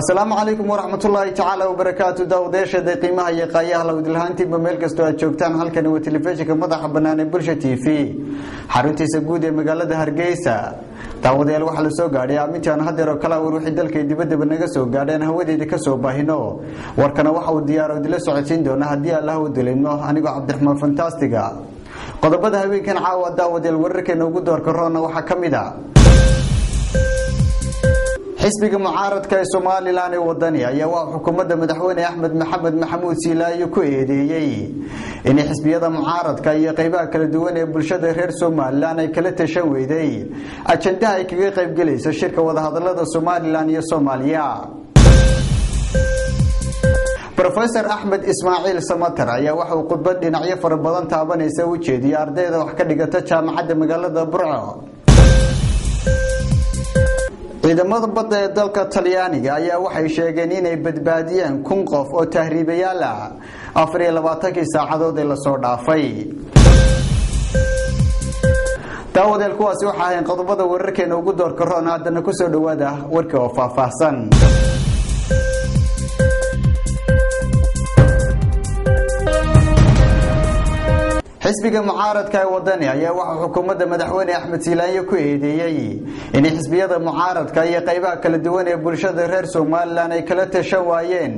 السلام عليكم ورحمة الله تعالى وبركاته داوديشة دي قيمها يقايا لو دلهانتي بميلك استوى جوجتان هالكن وتلفزيونك مدح بناني بلشة تي في حارتي سجودة مقالة هرقيسة داوديال waxa la soo gaaray aamintaan hadeero kala waruuxi dalka dibadda naga soo gaadheen hawadeeda ka soo baahino warkana waxa uu diyaar u dila socodsiin doona hadii Allah uu dilayno aniga Cabdiraxmaan Fantastiga qodobada haweenkan caawa daawadayaal wararkeena ugu doorka roona waxa kamid ah xisbiga mucaaradka ee Soomaaliland ee wadani ayaa waa xukuumadda madaxweyne Axmed Maxamed Maxamuud Siilaayo ku eedeeyay in xisbiyada mucaaradka iyo qaybaha kala duwan ee bulshada reer Soomaaliland ay kala tashan weeday ajanda ay kaga qayb galayso shirka wada hadallada Soomaaliland iyo Soomaaliya Professor Ahmed Ismail Samatar ayaa waxa uu khudbad dhinacyo fara badan taabanaysa u jeediyay ardayda wax ka dhigata jaamacadda magaalada Burco ciidamada badda ee dalka Talyaaniga ayaa waxay sheegeen inay badbaadiyeen 1,000 qof oo tahriibayaal ah 24 saacadood ee la soo dhaafay daawadeel kuwaasi waxa ay qodobada wararkeena ugu doorka roon hadana ku soo dhawaada warka oo faahfaahsan xisbiga mucaaradka ee wadani ayaa waxa xukuumadda madaxweyne Axmed Siilaayo ku eedeeyay in xisbiyada mucaaradka iyo qaybaha kala duwan ee bulshada reer Soomaaliland ay kala tashan waayeen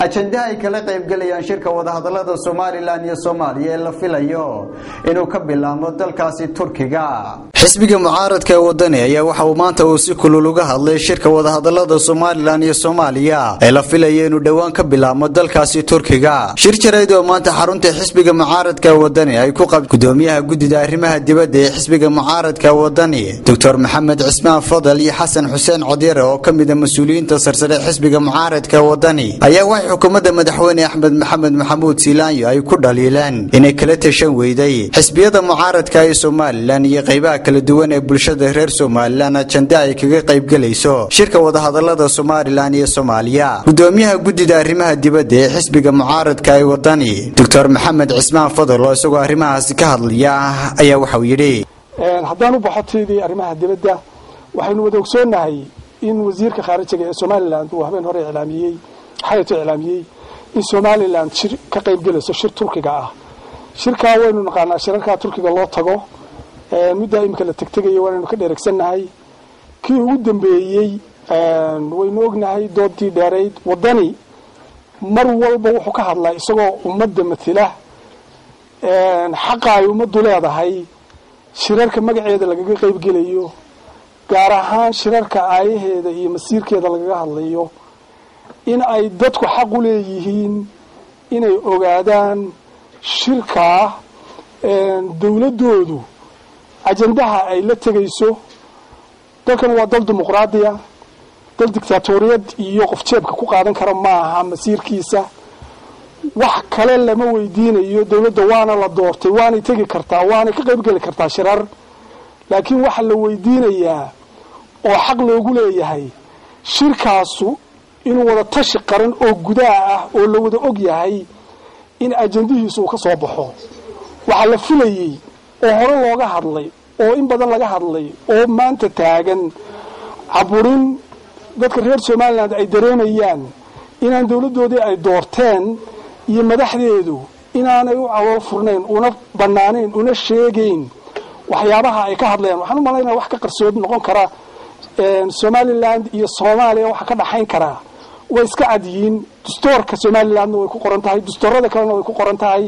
ajanda ay kala qayb galayaan shirka wada hadallada Soomaaliland iyo Soomaaliya ee la filayo inuu ka bilaabo dalkaasi Turkiga xisbiga mucaaradka ee wadani ayaa waxa uu maanta uu si kulul uga hadlay shirka wada hadallada Soomaaliland iyo Soomaaliya ee la filayo inuu dhawaan ka bilaabo dalkaasi Turkiga shir jireed oo maanta xarunta xisbiga mucaaradka ee wadani ku qab gudoomiyaha gudida arrimaha dibadda ee xisbiga mucaaradka wadani Dr. Maxamed Cismaan Fadal iyo Xasan Xuseen Codire oo kamid ah mas'uuliyiinta sarsare xisbiga mucaaradka wadani ayaa waxay xukuumadda madaxweyne Axmed Maxamed Maxamuud Siilaayo ay ku dhaliileen inay kala tashan weeday xisbiyada mucaaradka ee Soomaaliland iyo qaybaha kala duwan ee bulshada reer Soomaaliland ajanda ay kaga qayb galayso shirka wada hadallada Soomaaliland iyo Soomaaliya gudoomiyaha gudida arrimaha dibadda ee xisbiga mucaaradka ee wadani Dr. Maxamed Cismaan Fadal oo isagoo arrimahaas ka hadlaya ayaa waxa uu yiri haddaan u baxatay arrimaha dibadda waxaynu wada ogsoonahay in wasiirka khaarijiga ee Soomaaliland uu habeen hore iclaamiyay in Soomaaliland shir ka qayb galayso shir Turkiga ah shirka waynu naqaanaa shirarka Turkiga loo tago muddo imka la tagtagayo waanu ka dheeragsanahay kii ugu dambeeyay waynu ognahay doodii dheereyd wadani mar walba wuxuu ka hadlay isagoo ummadda matila xaqay umadu leedahay shirarka magaceeda lagaga qayb galayo gaar ahaan shirarka aayaheeda iyo masiirkeeda lagaga hadlayo in ay dadku xaq u leeyihiin inay ogaadaan shirka dawladoodu ajandaha ay la tagayso dalkan waa dal dimuqraadiya dal dictatoriyad iyo qof jeebka ku qaadan kara maaha masiirkiisa wax kale lama weydiinayo dawladda waana la doortay waana tagi kartaa waana ka qayb gali kartaa shirar laakiin waxa la weydiinayaa oo xaq loogu leeyahay shirkaasu inuu wada tashi qaran oo gudaha ah oo la wada og yahay in ajandihiisu ka soo baxo waxa la filayay oo hore looga hadlay oo in badan laga hadlay oo maanta taagan caburin dadka reer Soomaaliland ay dareemayaan inaan dawladoodii ay doorteen iyo madaxdeedu inaanay u cawal furnayn una banaaneen una sheegayn waxyaabaha ay ka hadlayaan waxaan u maleynayaa wax ka qarsood noqon kara Soomaaliland iyo Soomaaliya waxa ka dhaxayn kara way iska cadyiin dastuurka Soomaaliland way ku qoran tahay dastuurada kalena way ku qoran tahay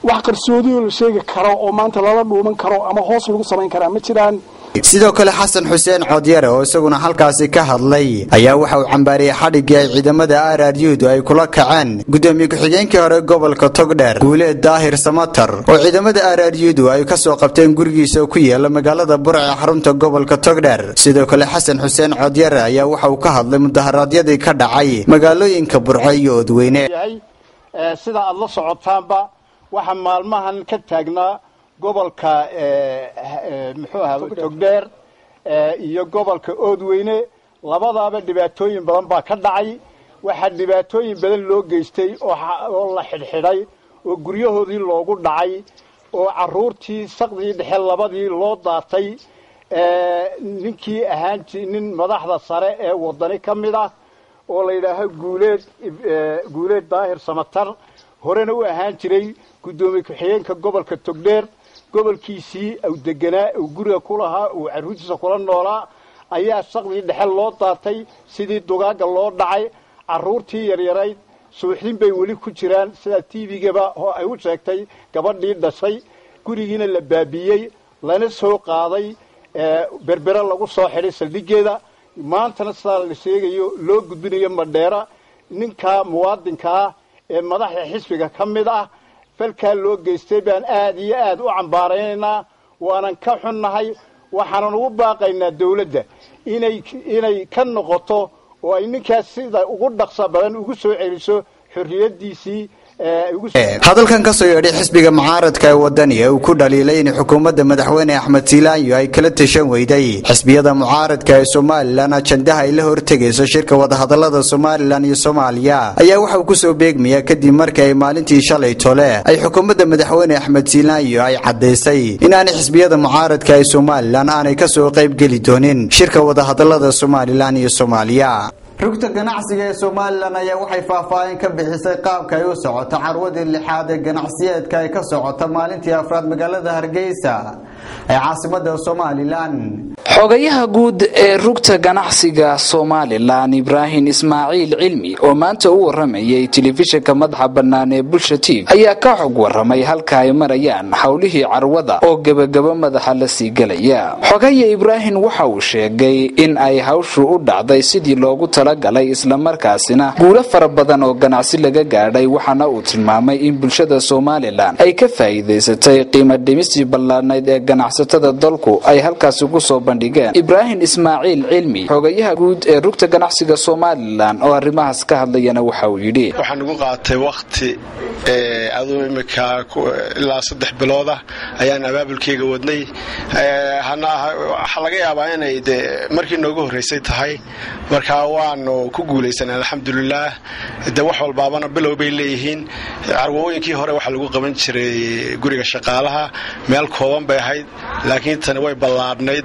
wax qarsoodi oo la sheegi karo oo maanta lala dhuuman karo ama hoos lagu sameyn kara ma jiraan sidoo kale Xasan Xuseen Codire oo isaguna halkaasi ka hadlay ayaa waxa uu cambaariyay xadhiga ay ciidamada RRU ay kula kaceen gudoomiye ku-xigeenkii hore gobolka Togdheer Guuleed Daahir Samatar oo ciidamada RRU ay ka soo qabteen gurigiisa ku yaala magaalada Burco ee xarunta gobolka Togdheer sidoo kale Xasan Xuseen Codire ayaa waxa uu ka hadlay mudaharaadyadii ka dhacay magaalooyinka Burco iyo Odweyne sida aad la socotaanba waxa maalmahan ka taagnaa gobolka Togdheer iyo gobolka Odweyne labadaaba dhibaatooyin badan baa ka dhacay waxa dhibaatooyin badan loo geystay oo la xidhxidhay oo guryahoodii loogu dhacay oo caruurtii saqdii dhexe labadii loo daatay ninkii ahaantii nin madaxda sare ee wadani kamid ah oo la yidhaaho guuleed daahir samatar horena u ahaan jiray gudoomiye ku-xigeenka gobolka Togdheer gobolkiisii uu deganaa uu guriga ku lahaa uu caruurtiisa kula noolaa ayaa shaqadii dhaxal loo daatay sidii dugaaga loo dhacay caruurtii yaryarayd suuxdin bay weli ku jiraan sida TV-gaba oo ay u sheegtay gabadhii dhashay gurigiina la baabiyay lana soo qaaday berbera lagu soo xidhay saldhigeeda maantana sidaa la sheegayo loo gudbinayo Madheera ninka muwaadinka ee madaxda xisbiga ka mid ah falkaa loo geystay baan aad iyo aad u cambaaraynaa waanan ka xunnahay waxaan ugu baaqaynaa dawladda inay ka noqoto oo ay ninkaas sida ugu dhaqso badan ugu soo celiso xorriyadiisii hadalkan ka soo yeedhay xisbiga mucaaradka ee wadaniga uu ku dhaliilay in xukuumadda madaxweyne Axmed Siilaanyo ay kala tashan weyday xisbiyada mucaaradka ee Soomaaliland ajandaha ay la hortagayso shirka wadahadalada Soomaaliland iyo Soomaaliya ayaa waxa uu ku soo beegmaya kadib markii ay maalintii shalay tole ay xukuumadda madaxweyne Axmed Siilaanyo ay cadeysay in aan xisbiyada mucaaradka ee Soomaaliland aanay ka soo qayb gali doonin shirka wadahadalada Soomaaliland iyo Soomaaliya rugta ganacsiga ee Soomaaliland ayaa waxay faahfaahin ka bixisay qaabka ay u socoto carwadii lixaad ee ganacsiyeedka ay ka socoto maalintii afraad magaalada Hargeysa ee caasimadda Soomaaliland xogayaha guud ee rugta ganacsiga Soomaaliland Ibrahim Ismaaciil Cilmi oo maanta u waramayay telefishinka madaxa bannaan ee Bulsha TV ayaa ka xog waramay halka ay marayaan hawlihii carwada oo gabagaba madaxa la sii galaya xogayaha Ibrahim waxa uu sheegay in ay hawshu u dhacday sidii loogu talagalay isla markaasina guulo fara badan oo ganacsi laga gaadhay waxaana uu tilmaamay in bulshada Soomaaliland ay ka faa'iideysatay qiimo dhimistii ballaadhnayd ee ganacsatada dalku ay halkaas ugu soo bandhigeen Ibrahim Ismaaciil Cilmi xogayaha guud ee rugta ganacsiga Soomaaliland oo arrimahaas ka hadlayana waxa uu yidhi waxaan ugu qaatay waqti adoo imika ilaa 3 bilood ayaan abaabulkeyga wadnay waxa laga yaabaa inay markii noogu horeysay tahay marka waanu ku guuleysanay alxamdulillah wax walbaabana bilow bay leeyihiin carwooyinkii hore waxa lagu qaban jiray guriga shaqaalaha meel kooban bay ahayd laakiin tan way ballaadhnayd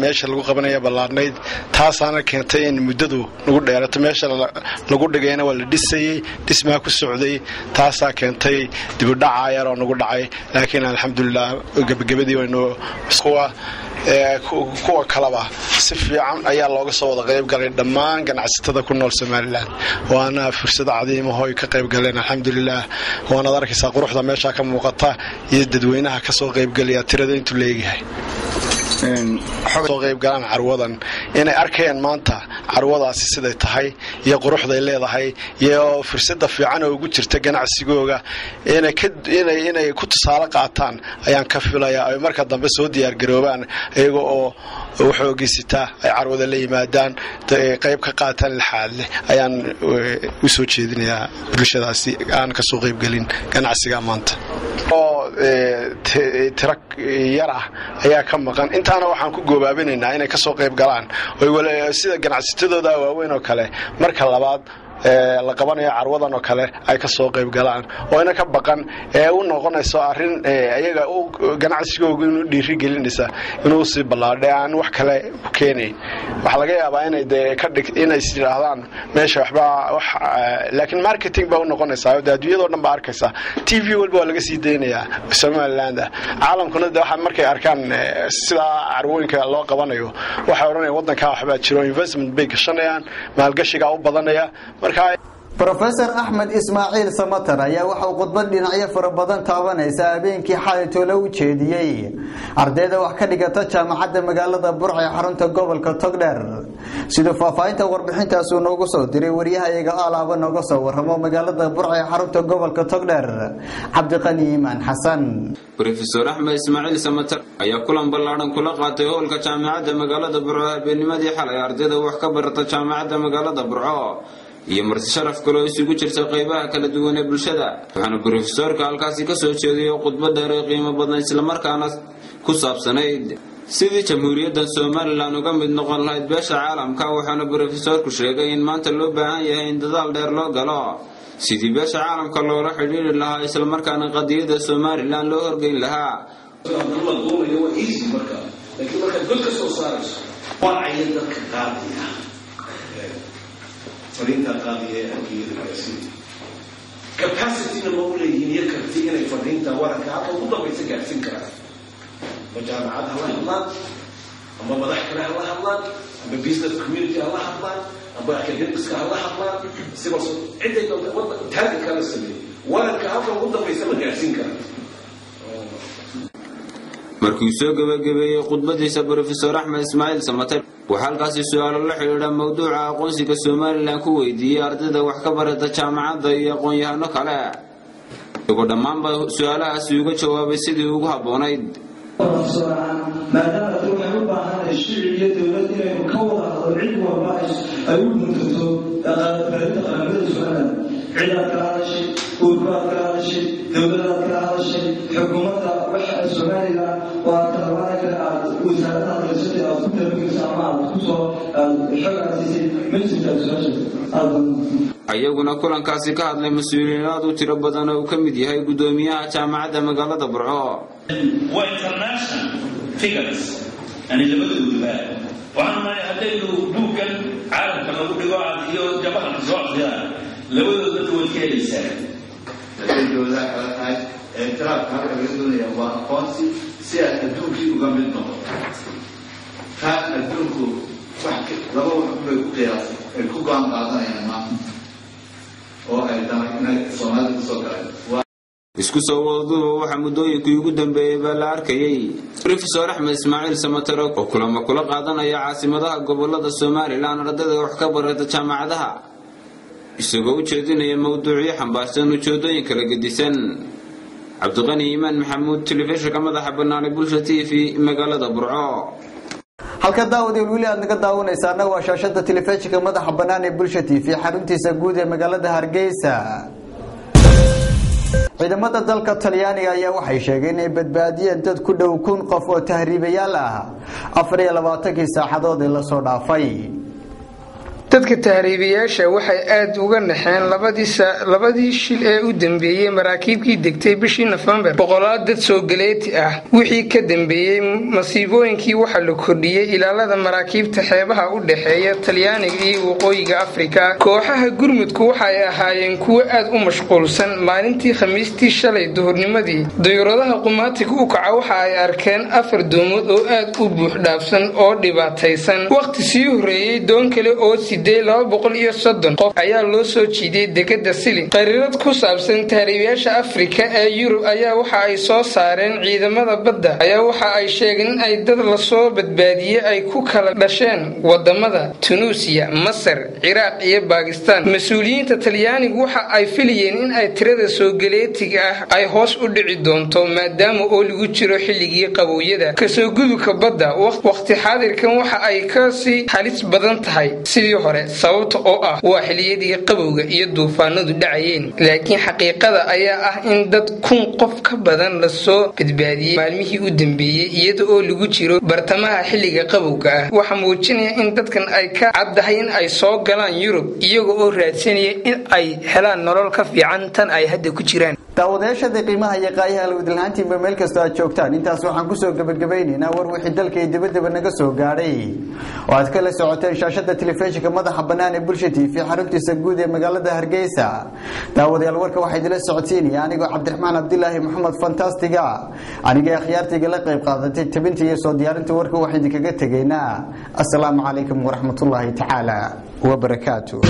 meesha lagu qabanaya ballaadhnayd taasaana keentay in muddadu lagu dheerato meesha lagu dhigayna waa la dhisayay dhismaha ku socday taasaa keentay dib u dhac yar oo nagu dhacay laakiin alxamdulillah gabagabadii waynu kuwa kalaba si fiican ayaa looga soo wada qayb galay dhammaan ganacsatada ku nool Soomaaliland waana fursad cadiim ah oo ay ka qayb galeen alxamdulillah waana arkaysaa quruxda meesha ka muuqata iyo dadweynaha ka soo qayb galaya tirada intuu leeyahay soo qayb galaan carwadan inay arkayaan maanta carwadaasi siday tahay iyo quruxda ay leedahay iyo fursada fiican oo ugu jirta ganacsigooga inay ku tusaale qaataan ayaan ka filayaa ay marka dambe soo diyaar garoobaan iyaga oo waxoogisita ay carwada la yimaadaan qayb ka qaataan lixaad leh ayaan u soo jeedinayaa bulshadaasi aan ka soo qayb galin ganacsiga maanta tirak yar ah ayaa ka maqan intaana waxaan ku goobaabinaynaa inay ka soo qayb galaan oo sida ganacsatadooda waaweyn oo kale marka labaad la qabanayo carwadan oo kale ay ka soo qayb galaan oo ina ka baqan u noqonayso arin ayaga ganacsigooda inuu dhiiri gelinaysa inuu si ballaadhay aan wax kale ku keenay waxa laga yaabaa inay yiraahdaan meesha waxba laakiin marketing baa u noqonaysa adduunyada dhan baa arkaysa TV walba laga sii deynayaa Soomaaliland caalamkuna waxa markay arkaan sida carwooyinka loo qabanayo waxa oranay wadanka waxba jiro investment bay gashanayaan maalgashiga u badanaya Professor Ahmed Ismaaciil Samatar ayaa waxa uu khudbad dhinacyo fara badan taabanaysa habeenkii xalayto la u jeediyay ardayda wax ka dhigata jaamacadda magaalada Burco ee xarunta gobolka Togdheer sidoo faahfaahinta warbixintaas uu noogu soo diray wariyahayaga Alaaba nooga soo waramo magaalada Burco ee xarunta gobolka Togdheer Cabdiqani Iimaan Xasan Professor Ahmed Ismaaciil Samatar ayaa kulan ballaaran kula qaatay howlka jaamacadda magaalada Burco habeennimadii xalay ardayda wax ka barata jaamacadda magaalada Burco iyo marti sharaf kale oo isugu jirta qaybaha kala duwan ee bulshada waxaana professorka halkaasi ka soo jeediyay khudbad dheer oo qiimo badan isla markaana ku saabsanayd sidii jamhuuriyadda Soomaaliland uga mid noqon lahayd beesha caalamka waxaana professorku sheegay in maanta loo baahan yahay in dadaal dheer loo galo sidii beesha caalamka loola xidhiidhi lahaa isla markaana qadiyadda Soomaaliland loo horgeyn lahaa فرينتا قاضية أكيد الرئيسية capacity المولى هي كرتين فرينتا ورا كعبة وضم يتجاه فكرة مجامعات الله أما مضحك الله أما business community الله أما academics الله سبب عدة تهدي كلام السنة ورا كعبة وضم يسمى جالسين كلام markuu soo gabagabeeyay khudbadiisa Professor Axmed Ismaaciil Samatar waxa halkaasi su'aalo la xiriira mawduuca aqoonsiga Soomaaliland ku weydiiyay ardayda wax ka barata jaamacadda iyo aqoon-yahano kale ugu dhamaanba su'aalahaasi uga jawaabay sidii ugu habboonayd maadaama waxay u baahan shicibka dawladda inay ka wada hadlo cid walba ay u guntato qaadada qaramada Soomaaliland cida kalaashay ururada kalaashay dawladda kalaashay xukuumadda waxa Soomaaliland waa tababarka wasaaradda dawladda oo ku tarbiga Soomaaliland ku soo xoggaasi masjidka Soomaaliland ayaguna kulankaasi ka hadlay mas'uuliyiin u tiro badan oo ka mid yahay gudoomiyaha jaamacadda magaalada Burco wa international figures ani labada gudbaa waxaan hadaynu buugan caalamka lagu dhigo iyo jabaha socodka labadooda dad keenaysa dadooda kala tahay intiraabka halka laga doonayaa waa aqoonsi si ay adduunkii uga mid noqoto taa adduunku wax laba wax ku qiyaasay ku go'aan qaadanayaan maanta oo ay tahay Soomaaliya soo galay isku soo wadaduba waxa muddooyinkii ugu dambeeyay baa la arkayay Professor Axmed Ismaaciil Samatar oo kulamo kula qaadanaya caasimadaha gobolada Soomaaliland ardayda wax ka barata jaamacadaha isagoo u jeedinaya mawduucyo xambaarsan ujeedooyin kala gedisan Cabdiqani Iimaan Maxamuud telefishinka madaxa bannaan ee Bulsha TV magaalada Burco halka daawada wili aad naga daawanaysaana waa shaashada telefishinka madaxa bannaan ee Bulsha TV xaruntiisa guud ee magaalada Hargeysa ciidamada dalka Talyaaniga ayaa waxay sheegeen inay badbaadiyeen dad ku dhow 1,000 qof oo tahriibayaal ah 24 saacadood la soo dhaafay dadka tahriibayaasha waxay aad uga naxeen labadii shil ee u dambeeyay maraakiibkii degtay bishii November boqolaal dad soo galeeti ah wixii ka dambeeyay masiibooyinkii waxa la kordhiyay ilaalada maraakiibta xeebaha u dhaxeeya Talyaaniga iyo Waqooyiga Afrika kooxaha gurmudku waxay ahaayeen kuwa aad u mashquulsan maalintii Khamiistii shalay duhurnimadii diyaaradaha qumaatiga u kaca waxa ay arkeen 4 doomood oo aad u buux dhaafsan oo dhibaataysan waqti sii horeeyay doon kale oo 230 qof ayaa loo soo jiiday degada Sili qariirad ku saabsan tahriibayaasha Afrika ee Yurub ayaa waxa ay soo saareen ciidamada badda ayaa waxa ay sheegeen in ay dad la soo badbaadiyay ay ku kala dhasheen wadamada Tunisia, Masar, Iraq iyo Pakistan mas'uuliyiinta Talyaanigu waxa ay filayeen in ay tirada soo galeetiga ah ay hoos u dhici doonto maadaama oo lagu jiro xilligii qabowiyada ka soo gudubka badda waqti xaadirkan waxa ay ka sii halis badan tahay sidii hore sababta oo ah waa xiliyadii qabowga iyo duufaanadu dhacayeen laakiin xaqiiqada ayaa ah in dad 1,000 qof ka badan la soo badbaadiyay maalmihii u dambeeyay iyada oo lagu jiro bartamaha xilliga qabowga ah waxa muujinaya in dadkan ay ka caddahay in ay soo galaan Yurub iyaga oo raadsanaya in ay helaan nolol ka fiican tan ay hadda ku jiraan daawadayaasha qiimaha iyo qaayaha wadilhaantiinba meel kasta aad joogtaan intaas waxaan ku soo gabagabaynaynaa war wixii dalka iyo dibadda naga soo gaadhay oo aad kala socoteen shaashada telefishinka madaxa bannaan ee Bulsha TV xaruntiisa guud ee magaalada Hargeysa daawadayaal warka waxay idila socotiinayaan anigoo Cabdiraxmaan Abdullaahi Maxamed Fantastiga aniga akhyaartiga la qayb qaadatay tabinta iyo soo diyaarinta warka waxaan idinkaga tageynaa assalaamu calaykum waraxmatullaahi tacaala wa barakaatuh